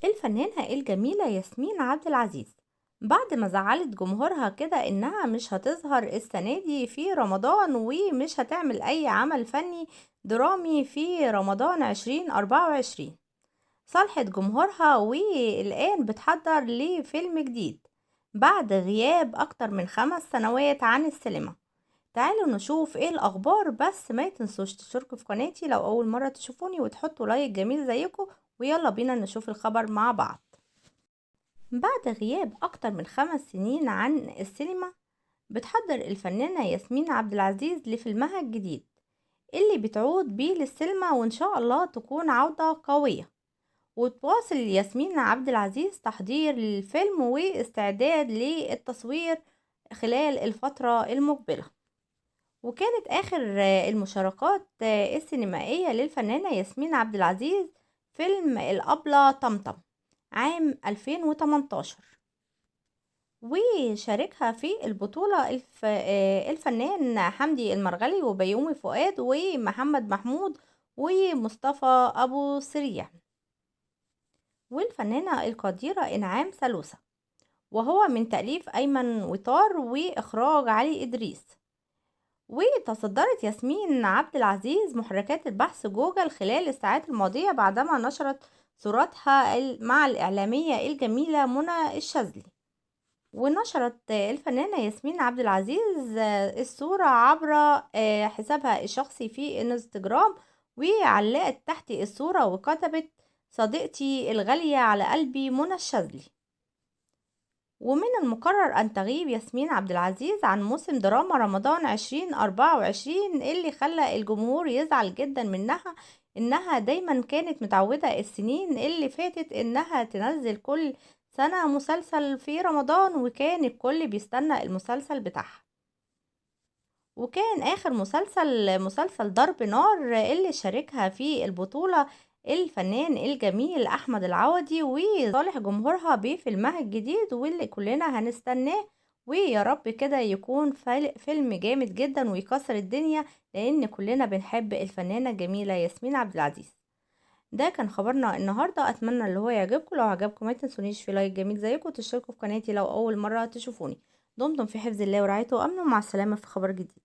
الفنانة الجميلة ياسمين عبد العزيز بعد ما زعلت جمهورها كده إنها مش هتظهر السنة دي في رمضان ومش هتعمل أي عمل فني درامي في رمضان 2024. صالحت جمهورها والآن بتحضر لفيلم جديد بعد غياب أكتر من 5 سنوات عن السينما. تعالوا نشوف ايه الأخبار، بس ما تنسوش تشتركوا في قناتي لو أول مرة تشوفوني وتحطوا لايك جميل زيكم. ويلا بينا نشوف الخبر مع بعض. بعد غياب أكتر من 5 سنين عن السينما، بتحضر الفنانة ياسمين عبد العزيز لفيلمها الجديد اللي بتعود بيه للسينما، وإن شاء الله تكون عودة قوية. وتواصل ياسمين عبد العزيز تحضير للفيلم واستعداد للتصوير خلال الفترة المقبلة. وكانت آخر المشاركات السينمائية للفنانة ياسمين عبد العزيز فيلم الأبلة طمطم عام 2018، وشاركها في البطولة الفنان حمدي المرغلي وبيومي فؤاد ومحمد محمود ومصطفى أبو سريع والفنانة القديرة إنعام سالوسة، وهو من تأليف أيمن وطار وإخراج علي إدريس. وتصدرت ياسمين عبد العزيز محركات البحث جوجل خلال الساعات الماضية بعدما نشرت صورتها مع الإعلامية الجميلة منى الشاذلي. ونشرت الفنانة ياسمين عبد العزيز الصورة عبر حسابها الشخصي في انستجرام، وعلقت تحت الصورة وكتبت: صديقتي الغالية على قلبي منى الشاذلي. ومن المقرر أن تغيب ياسمين عبد العزيز عن موسم دراما رمضان 2024 اللي خلى الجمهور يزعل جدا منها، إنها دايما كانت متعودة السنين اللي فاتت إنها تنزل كل سنة مسلسل في رمضان، وكان الكل بيستنى المسلسل بتاعها. وكان آخر مسلسل ضرب نار اللي شاركها في البطولة الفنان الجميل أحمد العوضي، وصالح جمهورها بفيلمها الجديد واللي كلنا هنستناه. ويا رب كده يكون فيلم جامد جدا ويكسر الدنيا، لأن كلنا بنحب الفنانة الجميلة ياسمين عبد العزيز. ده كان خبرنا النهاردة، أتمنى اللي هو يعجبكم. لو عجبكم ما تنسونيش في لايك جميل زيكم وتشتركوا في قناتي لو أول مرة تشوفوني. دمتم في حفظ الله ورعايته وأمنه، مع السلامة في خبر جديد.